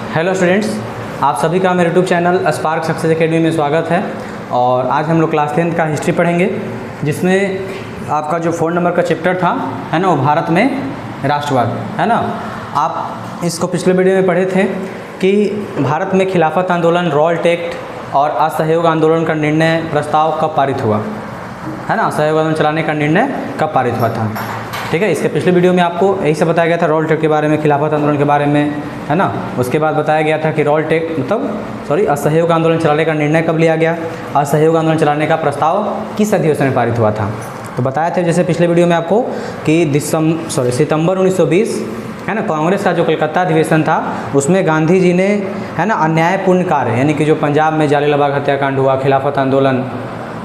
Hello students, आप सभी का मेरे YouTube channel spark success academy में स्वागत है। और आज हम लोग क्लास 10 का हिस्ट्री पढ़ेंगे, जिसमें आपका जो 4 नंबर का चैप्टर था है ना, वो भारत में राष्ट्रवाद है ना। आप इसको पिछले वीडियो में पढ़े थे कि भारत में खिलाफत आंदोलन, रॉल्ट एक्ट और असहयोग आंदोलन का निर्णय प्रस्ताव कब पारित हुआ है ना। असहयोग आंदोलन चलाने का निर्णय कब पारित हुआ था, ठीक है। इसके पिछले वीडियो में आपको यही सब बताया गया था, रॉल्ट एक्ट के बारे में, खिलाफत आंदोलन के बारे में है ना। उसके बाद बताया गया था कि रॉल्ट एक्ट असहयोग आंदोलन चलाने का निर्णय कब लिया गया, असहयोग आंदोलन चलाने का प्रस्ताव किस अधिवेशन में पारित हुआ था। तो बताया था जैसे पिछले वीडियो में आपको कि सितंबर 1920 है ना, कांग्रेस का जो कलकत्ता अधिवेशन था उसमें गांधी जी ने है ना अन्यायपूर्ण कार्य, यानी कि जो पंजाब में जालियांवाला बाग हत्याकांड हुआ, खिलाफत आंदोलन,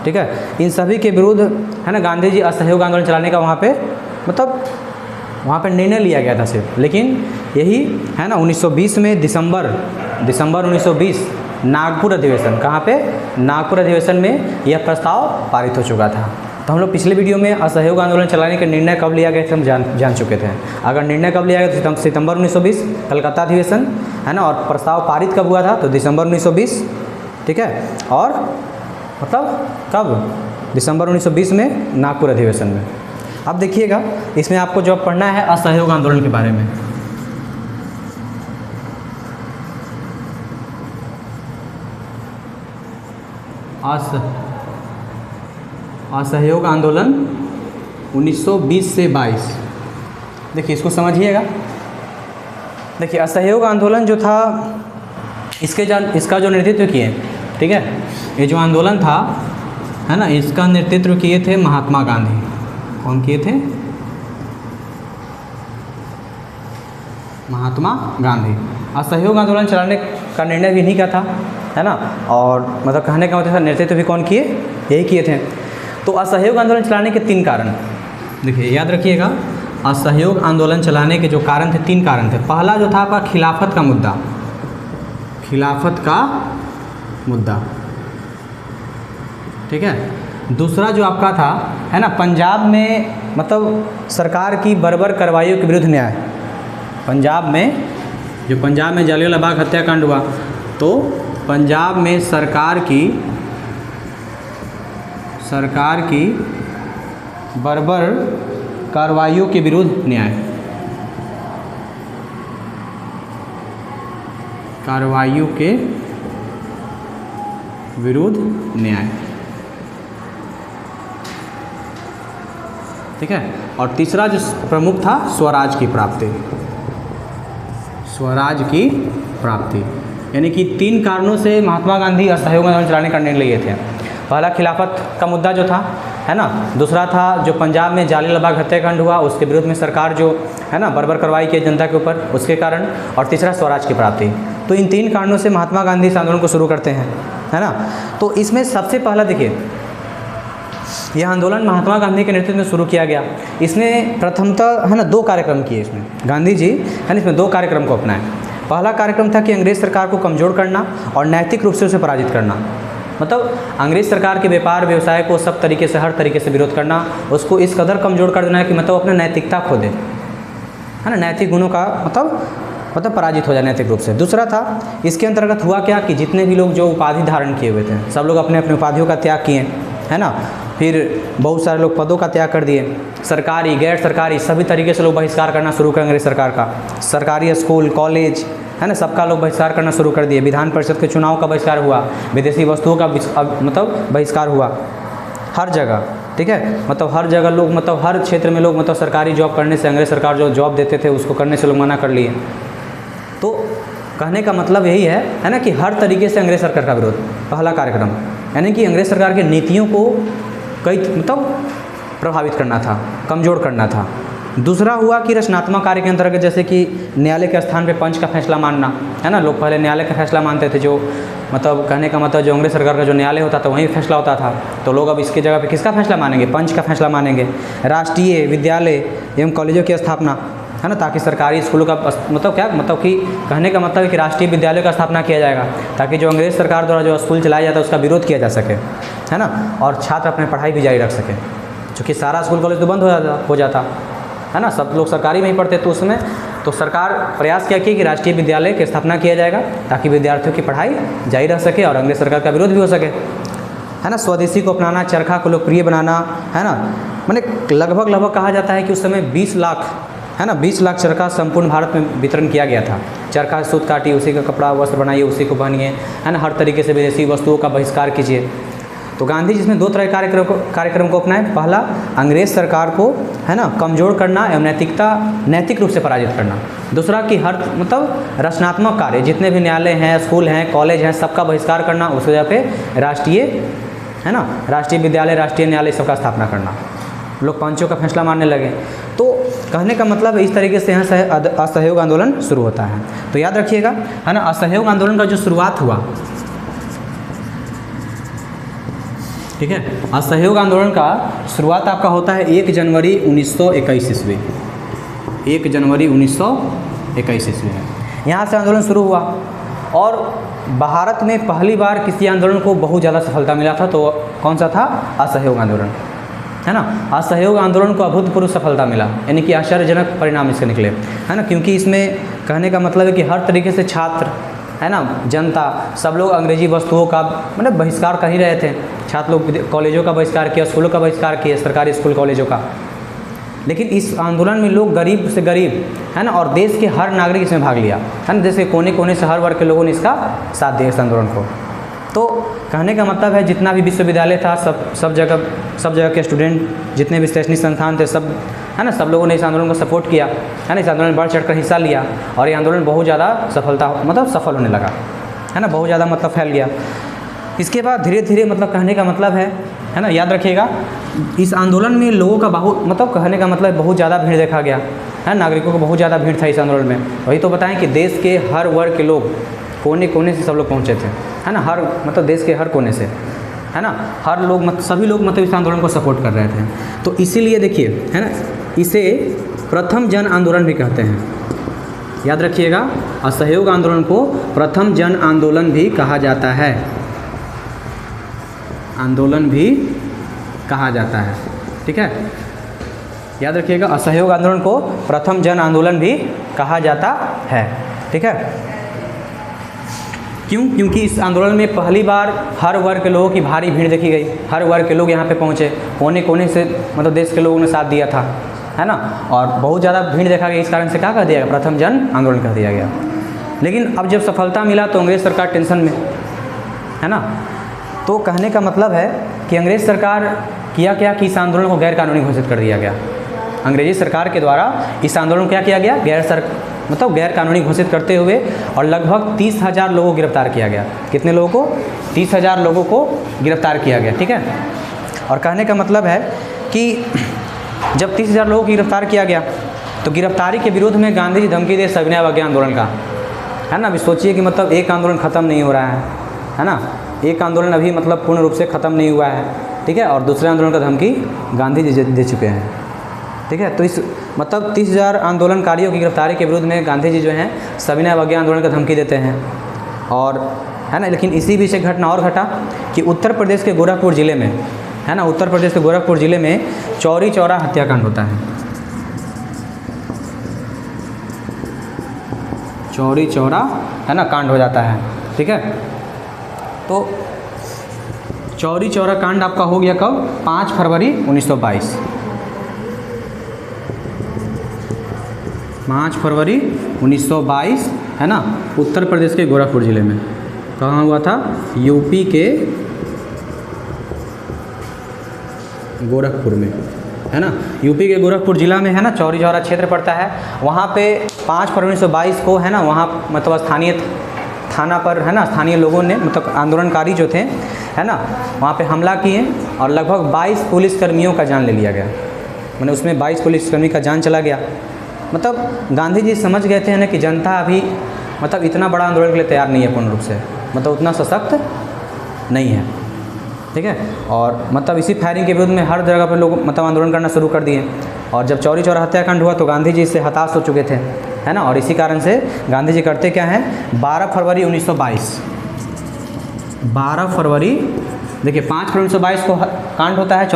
ठीक है, इन सभी के विरुद्ध है ना गांधी जी असहयोग आंदोलन चलाने का वहाँ पे निर्णय लिया गया था सिर्फ। लेकिन यही है ना 1920 में दिसंबर 1920 नागपुर अधिवेशन, कहाँ पे, नागपुर अधिवेशन में यह प्रस्ताव पारित हो चुका था। तो हम लोग पिछले वीडियो में असहयोग आंदोलन चलाने का निर्णय कब लिया गया था हम जान चुके थे। अगर निर्णय कब लिया गया तो सितंबर 1920 कलकत्ता अधिवेशन है ना, और प्रस्ताव पारित कब हुआ था तो दिसंबर 1920, ठीक है। और मतलब कब, दिसंबर 1920 में नागपुर अधिवेशन में। अब देखिएगा इसमें आपको जो पढ़ना है असहयोग आंदोलन के बारे में। असहयोग आंदोलन 1920 से 22, देखिए इसको समझिएगा। देखिए असहयोग आंदोलन जो था इसका जो नेतृत्व किए, ठीक है, ये जो आंदोलन था है ना, इसका नेतृत्व किए थे महात्मा गांधी। कौन किए थे? महात्मा गांधी। असहयोग आंदोलन चलाने का निर्णय भी इन्हीं का था है ना, और मतलब कहने का मतलब नेतृत्व भी कौन किए, यही किए थे। तो असहयोग आंदोलन चलाने के 3 कारण, देखिए याद रखिएगा, असहयोग आंदोलन चलाने के जो कारण थे 3 कारण थे। पहला जो था आपका खिलाफत का मुद्दा, खिलाफत का मुद्दा, ठीक है। दूसरा जो आपका था है ना, पंजाब में मतलब सरकार की बर्बर कार्रवाइयों के विरुद्ध न्याय। पंजाब में जालियांवाला बाग हत्याकांड हुआ तो पंजाब में सरकार की बर्बर कार्रवाइयों के विरुद्ध न्याय, कार्रवाइयों के विरुद्ध न्याय, ठीक है। और तीसरा जो प्रमुख था स्वराज की प्राप्ति, स्वराज की प्राप्ति, यानी कि 3 कारणों से महात्मा गांधी असहयोग आंदोलन चलाने का निर्णय लिए थे। पहला खिलाफत का मुद्दा जो था है ना, दूसरा था जो पंजाब में जालियांवाला बाग हत्याकांड हुआ उसके विरुद्ध में सरकार जो है ना बर्बर कार्रवाई की जनता के ऊपर, उसके कारण, और तीसरा स्वराज की प्राप्ति। तो इन 3 कारणों से महात्मा गांधी इस आंदोलन को शुरू करते हैं है ना। तो इसमें सबसे पहला देखिए, यह आंदोलन महात्मा गांधी के नेतृत्व में शुरू किया गया। इसने प्रथमतः है ना 2 कार्यक्रम किए इसमें, गांधी जी है ना इसमें 2 कार्यक्रम को अपनाए। पहला कार्यक्रम था कि अंग्रेज़ सरकार को कमज़ोर करना और नैतिक रूप से उसे पराजित करना। मतलब अंग्रेज़ सरकार के व्यापार व्यवसाय को सब तरीके से, हर तरीके से विरोध करना, उसको इस कदर कमज़ोर कर देना है कि मतलब अपने नैतिकता खो दे है ना, नैतिक गुणों का मतलब पराजित हो जाए नैतिक रूप से। दूसरा था, इसके अंतर्गत हुआ क्या कि जितने भी लोग जो उपाधि धारण किए हुए थे सब लोग अपने अपने उपाधियों का त्याग किए है ना। फिर बहुत सारे लोग पदों का त्याग कर दिए, सरकारी गैर सरकारी सभी तरीके से लोग बहिष्कार करना शुरू कर अंग्रेज सरकार का। सरकारी स्कूल कॉलेज है ना, सबका लोग बहिष्कार करना शुरू कर दिए। विधान परिषद के चुनाव का बहिष्कार हुआ, विदेशी वस्तुओं का मतलब बहिष्कार हुआ हर जगह, ठीक है। मतलब हर जगह लोग, मतलब हर क्षेत्र में लोग मतलब सरकारी जॉब करने से, अंग्रेज सरकार जो जॉब देते थे उसको करने से लोग मना कर लिए। तो कहने का मतलब यही है ना कि हर तरीके से अंग्रेज सरकार का विरोध, पहला कार्यक्रम, यानी कि अंग्रेज सरकार की नीतियों को कई प्रभावित करना था, कमज़ोर करना था। दूसरा हुआ कि रचनात्मक कार्य के अंतर्गत, जैसे कि न्यायालय के स्थान पे पंच का फैसला मानना है ना। लोग पहले न्यायालय का फैसला मानते थे, जो मतलब कहने का मतलब जो अंग्रेज सरकार का जो न्यायालय होता था वहीं फैसला होता था। तो लोग अब इसकी जगह पे किसका फैसला मानेंगे, पंच का फैसला मानेंगे। राष्ट्रीय विद्यालय एवं कॉलेजों की स्थापना है ना, ताकि सरकारी स्कूलों का मतलब क्या, मतलब कि कहने का मतलब है कि राष्ट्रीय विद्यालयों का स्थापना किया जाएगा, ताकि जो अंग्रेज सरकार द्वारा जो स्कूल चलाया जाता है उसका विरोध किया जा सके है ना, और छात्र अपनी पढ़ाई भी जारी रख सके। चूँकि सारा स्कूल कॉलेज तो बंद हो जाता है ना, सब लोग सरकारी में ही पढ़ते, तो उसमें तो सरकार प्रयास क्या किया कि राष्ट्रीय विद्यालय की स्थापना किया जाएगा ताकि विद्यार्थियों की पढ़ाई जारी रह सके और अंग्रेज सरकार का विरोध भी हो सके, है ना। स्वदेशी को अपनाना, चरखा को लोकप्रिय बनाना, है ना। मैंने लगभग कहा जाता है कि उस समय 20 लाख, है ना, 20 लाख चरखा संपूर्ण भारत में वितरण किया गया था। चरखा से सूत काटिए, उसी का कपड़ा वस्त्र बनाइए, उसी को पहनिए, है ना। हर तरीके से विदेशी वस्तुओं का बहिष्कार कीजिए। तो गांधी जी इसमें 2 तरह के कार्यक्रम को अपनाए। पहला, अंग्रेज सरकार को, है ना, कमज़ोर करना एवं नैतिक रूप से पराजित करना। दूसरा कि हर मतलब रचनात्मक कार्य, जितने भी न्यायालय हैं, स्कूल हैं, कॉलेज हैं, सबका बहिष्कार करना। उस वजह पे राष्ट्रीय, है ना, राष्ट्रीय विद्यालय, राष्ट्रीय न्यायालय सबका स्थापना करना। लोग पंचों का फैसला मानने लगे। तो कहने का मतलब इस तरीके से यहाँ असहयोग आंदोलन शुरू होता है। तो याद रखिएगा, है ना, असहयोग आंदोलन का जो शुरुआत हुआ, ठीक है, असहयोग आंदोलन का शुरुआत आपका होता है 1 जनवरी 1921 ईस्वी। 1 जनवरी 1921 ईस्वी में यहाँ से आंदोलन शुरू हुआ और भारत में पहली बार किसी आंदोलन को बहुत ज़्यादा सफलता मिला था। तो कौन सा था? असहयोग आंदोलन, है ना। असहयोग आंदोलन को अभूतपूर्व सफलता मिला, यानी कि आश्चर्यजनक परिणाम इसके निकले, है ना। क्योंकि इसमें कहने का मतलब है कि हर तरीके से छात्र, है ना, जनता, सब लोग अंग्रेजी वस्तुओं का मतलब बहिष्कार कर ही रहे थे। छात्र लोग कॉलेजों का बहिष्कार किया, स्कूलों का बहिष्कार किया, सरकारी स्कूल कॉलेजों का। लेकिन इस आंदोलन में लोग गरीब से गरीब, है ना, और देश के हर नागरिक इसमें भाग लिया, है ना। देश के कोने कोने से हर वर्ग के लोगों ने इसका साथ दिया इस आंदोलन को। तो कहने का मतलब है जितना भी विश्वविद्यालय था, सब जगह के स्टूडेंट, जितने भी शैक्षणिक संस्थान थे, सब, है ना, सब लोगों ने इस आंदोलन को सपोर्ट किया, है ना। इस आंदोलन में बढ़ चढ़कर हिस्सा लिया और ये आंदोलन बहुत ज़्यादा सफल होने लगा, है ना, बहुत ज़्यादा मतलब फैल गया। इसके बाद धीरे धीरे मतलब कहने का मतलब है ना, याद रखिएगा, इस आंदोलन में लोगों का बहुत कहने का मतलब बहुत ज़्यादा भीड़ देखा गया, है। नागरिकों को बहुत ज़्यादा भीड़ था इस आंदोलन में। वही तो बताएं कि देश के हर वर्ग के लोग, कोने कोने से सब लोग पहुँचे थे, है ना, हर मतलब देश के हर कोने से, है ना, हर लोग सभी लोग मतलब इस आंदोलन को सपोर्ट कर रहे थे। तो इसीलिए देखिए, है ना, इसे प्रथम जन आंदोलन भी कहते हैं। याद रखिएगा, असहयोग आंदोलन को प्रथम जन आंदोलन भी कहा जाता है, आंदोलन भी कहा जाता है, ठीक है। याद रखिएगा, असहयोग आंदोलन को प्रथम जन आंदोलन भी कहा जाता है, ठीक है। क्यों? क्योंकि इस आंदोलन में पहली बार हर वर्ग के लोगों की भारी भीड़ देखी गई। हर वर्ग के लोग यहाँ पे पहुँचे, कोने कोने से मतलब देश के लोगों ने साथ दिया था, है ना, और बहुत ज़्यादा भीड़ देखा गया। इस कारण से क्या कह दिया गया? प्रथम जन आंदोलन कह दिया गया। लेकिन अब जब सफलता मिला तो अंग्रेज़ सरकार टेंशन में, है ना। तो कहने का मतलब है कि अंग्रेज़ सरकार किया क्या कि इस आंदोलन को गैर कानूनी घोषित कर दिया गया। अंग्रेजी सरकार के द्वारा इस आंदोलन को क्या किया गया? गैर कानूनी घोषित करते हुए और लगभग 30,000 लोगों को गिरफ्तार किया गया। कितने लोगों को? 30,000 लोगों को गिरफ्तार किया गया, ठीक है। और कहने का मतलब है कि जब 30,000 लोगों को गिरफ्तार किया गया तो गिरफ्तारी के विरोध में गांधी जी धमकी दे सविनय अवज्ञा आंदोलन का, है ना। अभी सोचिए कि मतलब एक आंदोलन ख़त्म नहीं हो रहा है ना, एक आंदोलन अभी मतलब पूर्ण रूप से ख़त्म नहीं हुआ है, ठीक है, और दूसरे आंदोलन का धमकी गांधी जी दे चुके हैं, ठीक है। तो इस मतलब 30,000 आंदोलनकारियों की गिरफ्तारी के विरुद्ध में गांधी जी जो हैं सविनय अवज्ञा आंदोलन का धमकी देते हैं, और है ना। लेकिन इसी बीच एक घटना और घटा कि उत्तर प्रदेश के गोरखपुर ज़िले में, है ना, उत्तर प्रदेश के गोरखपुर ज़िले में चौरी चौरा हत्याकांड होता है। चौरी चौरा, है ना, कांड हो जाता है, ठीक है। तो चौरी चौरा कांड आपका हो गया कब? 5 फरवरी 1922। 5 फरवरी 1922, है ना, उत्तर प्रदेश के गोरखपुर ज़िले में। कहाँ हुआ था? यूपी के गोरखपुर में, है ना, यूपी के गोरखपुर ज़िला में, है ना, चौरी चौरा क्षेत्र पड़ता है। वहाँ पे 5 फरवरी 1922 को, है ना, वहाँ मतलब स्थानीय थाना पर, है ना, स्थानीय लोगों ने मतलब आंदोलनकारी जो थे, है ना, वहाँ पे हमला किए और लगभग 22 पुलिसकर्मियों का जान ले लिया गया। मैंने उसमें 22 पुलिसकर्मी का जान चला गया। मतलब गांधी जी समझ गए थे ना कि जनता अभी मतलब इतना बड़ा आंदोलन के लिए तैयार नहीं है पूर्ण रूप से, मतलब उतना सशक्त नहीं है, ठीक है। और मतलब इसी फायरिंग के विरुद्ध में हर जगह पर लोग मतलब आंदोलन करना शुरू कर दिए। और जब चौरी चौरा हत्याकांड हुआ तो गांधी जी इससे हताश हो चुके थे, है ना, और इसी कारण से गांधी जी करते क्या हैं? 12 फरवरी 1922, 12 फरवरी देखिए 5 फरवरी 1922 को कांड होता है,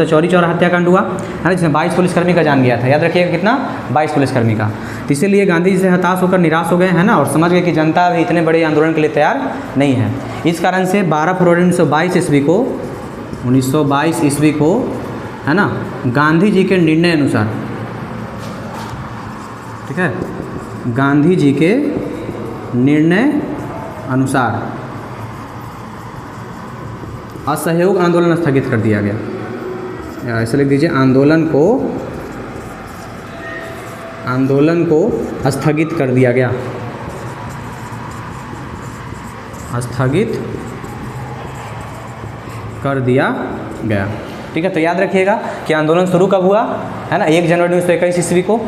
चौरी चौरा हत्याकांड हुआ है ना, जिसमें 22 पुलिसकर्मी का जान गया था। याद रखिएगा कितना, 22 पुलिसकर्मी का। तो इसीलिए गांधी जी से हताश होकर निराश हो गए है ना, और समझ गए कि जनता अभी इतने बड़े आंदोलन के लिए तैयार नहीं है। इस कारण से 12 फरवरी 1922 ईस्वी को है ना, गांधी जी के निर्णय अनुसार, ठीक है, गांधी जी के निर्णय अनुसार असहयोग आंदोलन स्थगित कर दिया गया। ऐसे लिख दीजिए, आंदोलन को स्थगित कर दिया गया, स्थगित कर दिया गया। ठीक है, तो याद रखिएगा कि आंदोलन शुरू कब हुआ है ना, 1 जनवरी 1921 ईस्वी को।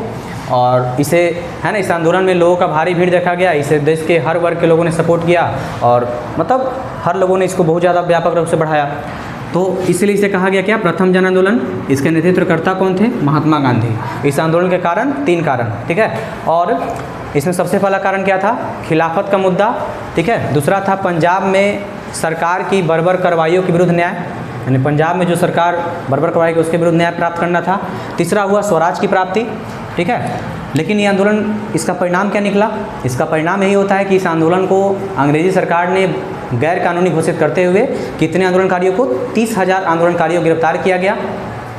और इसे है ना, इस आंदोलन में लोगों का भारी भीड़ देखा गया। इसे देश के हर वर्ग के लोगों ने सपोर्ट किया और मतलब हर लोगों ने इसको बहुत ज़्यादा व्यापक रूप से बढ़ाया। तो इसलिए इसे कहा गया क्या, प्रथम जन आंदोलन। इसके नेतृत्वकर्ता कौन थे, महात्मा गांधी। इस आंदोलन के कारण 3 कारण, ठीक है। और इसमें सबसे पहला कारण क्या था, खिलाफत का मुद्दा, ठीक है। दूसरा था पंजाब में सरकार की बर्बर कार्रवाइयों के विरुद्ध न्याय, यानी पंजाब में जो सरकार बर्बर कार्रवाई की उसके विरुद्ध न्याय प्राप्त करना था। तीसरा हुआ स्वराज की प्राप्ति, ठीक है। लेकिन ये आंदोलन, इसका परिणाम क्या निकला, इसका परिणाम यही होता है कि इस आंदोलन को अंग्रेजी सरकार ने गैर कानूनी घोषित करते हुए कितने आंदोलनकारियों को, 30,000 आंदोलनकारियों को गिरफ्तार किया गया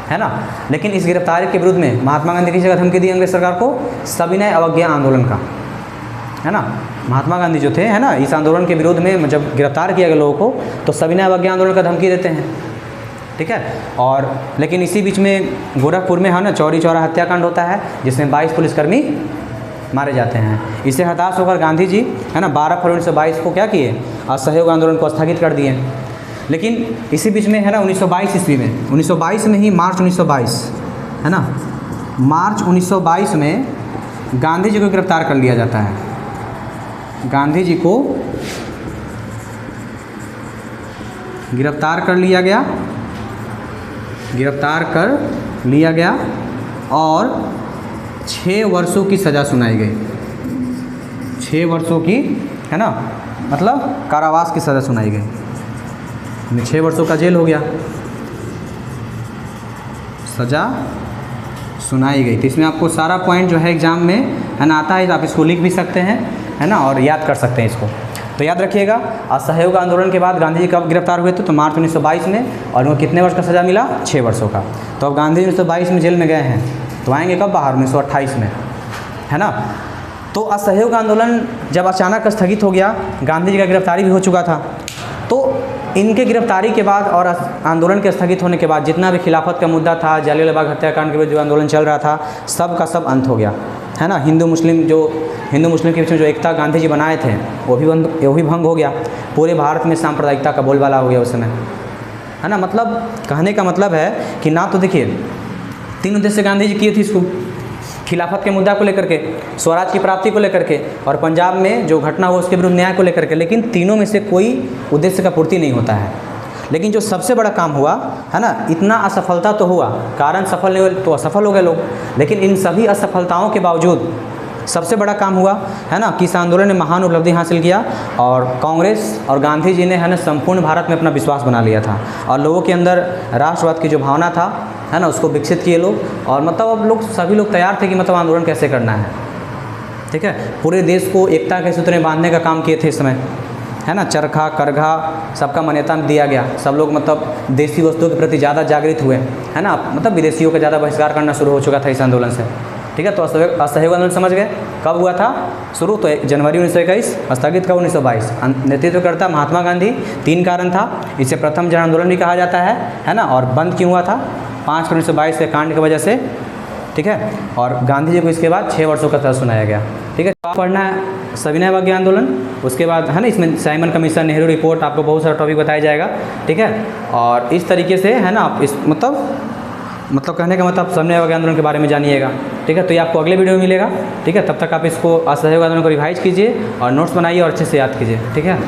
है ना। लेकिन इस गिरफ्तारी के विरुद्ध में महात्मा गांधी की जगह धमकी दी अंग्रेज सरकार को, सविनय अवज्ञा आंदोलन का, है ना। महात्मा गांधी जो थे है ना, इस आंदोलन के विरोध में जब गिरफ्तार किया गया लोगों को, तो सविनय अवज्ञा आंदोलन का धमकी देते हैं, ठीक है। और लेकिन इसी बीच में गोरखपुर में है ना, चौरी चौरा हत्याकांड होता है, जिसमें 22 पुलिसकर्मी मारे जाते हैं। इससे हताश होकर गांधी जी है ना 12 फरवरी 1922 को क्या किए, असहयोग आंदोलन को स्थगित कर दिए। लेकिन इसी बीच में है ना 1922 ईस्वी में, 1922 में ही, मार्च 1922 है ना, मार्च 1922 में गांधी जी को गिरफ्तार कर लिया जाता है। गांधी जी को गिरफ्तार कर लिया गया और 6 वर्षों की सज़ा सुनाई गई। 6 वर्षों की है ना, मतलब कारावास की सज़ा सुनाई गई। 6 वर्षों का जेल हो गया, सज़ा सुनाई गई। तो इसमें आपको सारा पॉइंट जो है एग्ज़ाम में है ना आता है, तो आप इसको लिख भी सकते हैं है ना, और याद कर सकते हैं इसको। तो याद रखिएगा, असहयोग आंदोलन के बाद गांधी जी कब गिरफ्तार हुए थे, तो मार्च 1922 में, और उनको कितने वर्ष का सज़ा मिला, 6 वर्षों का। तो अब गांधी 1922 में जेल में गए हैं, तो आएंगे कब बाहर, 1928 में, है ना। तो असहयोग आंदोलन जब अचानक स्थगित हो गया, गांधी जी का गिरफ्तारी भी हो चुका था, तो इनके गिरफ्तारी के बाद और आंदोलन के स्थगित होने के बाद जितना भी खिलाफत का मुद्दा था, जालियांवाला बाग हत्याकांड के विरुद्ध जो आंदोलन चल रहा था, सब का सब अंत हो गया, है ना। हिंदू मुस्लिम के बीच में जो एकता गांधी जी बनाए थे, वो भी भंग हो गया। पूरे भारत में सांप्रदायिकता का बोलबाला हो गया उस समय, है ना। मतलब कहने का मतलब है कि ना, तो देखिए 3 उद्देश्य गांधी जी किए थे इसको, खिलाफत के मुद्दा को लेकर के, स्वराज की प्राप्ति को लेकर के, और पंजाब में जो घटना हुआ उसके विरुद्ध न्याय को लेकर के। लेकिन तीनों में से कोई उद्देश्य का पूर्ति नहीं होता है। लेकिन जो सबसे बड़ा काम हुआ है ना, इतना असफलता तो हुआ, कारण सफल नहीं हुए तो असफल हो गए लोग, लेकिन इन सभी असफलताओं के बावजूद सबसे बड़ा काम हुआ है ना कि इस आंदोलन ने महान उपलब्धि हासिल किया, और कांग्रेस और गांधी जी ने है ना संपूर्ण भारत में अपना विश्वास बना लिया था, और लोगों के अंदर राष्ट्रवाद की जो भावना था है ना, उसको विकसित किए लोग। और मतलब अब लोग, सभी लोग तैयार थे कि मतलब आंदोलन कैसे करना है, ठीक है। पूरे देश को एकता के सूत्र में बांधने का काम किए थे इस समय, है ना। चरखा करघा सबका मान्यता दिया गया, सब लोग मतलब देसी वस्तुओं के प्रति ज़्यादा जागृत हुए, है ना। मतलब विदेशियों का ज़्यादा बहिष्कार करना शुरू हो चुका था इस आंदोलन से, ठीक है। तो असहयोग आंदोलन समझ गए कब हुआ था शुरू, तो जनवरी 1921, स्थगित कब 1922। नेतृत्वकर्ता महात्मा गांधी, 3 कारण था, इसे प्रथम जन आंदोलन भी कहा जाता है ना। और बंद क्यों हुआ था, 5 फरवरी 1922 के कांड की वजह से, ठीक है। और गांधी जी को इसके बाद 6 वर्षों का सज़ा सुनाया गया, ठीक है। तो आप पढ़ना है सविनय अवज्ञा आंदोलन, उसके बाद है ना इसमें साइमन कमीशन, नेहरू रिपोर्ट, आपको बहुत सारा टॉपिक बताया जाएगा, ठीक है। और इस तरीके से है ना आप इस मतलब कहने का मतलब सविनय अवज्ञा आंदोलन के बारे में जानिएगा, ठीक है। तो ये आपको अगले वीडियो में मिलेगा, ठीक है। तब तक आप इसको असहयोग आंदोलन को रिवाइज कीजिए और नोट्स बनाइए और अच्छे से याद कीजिए, ठीक है।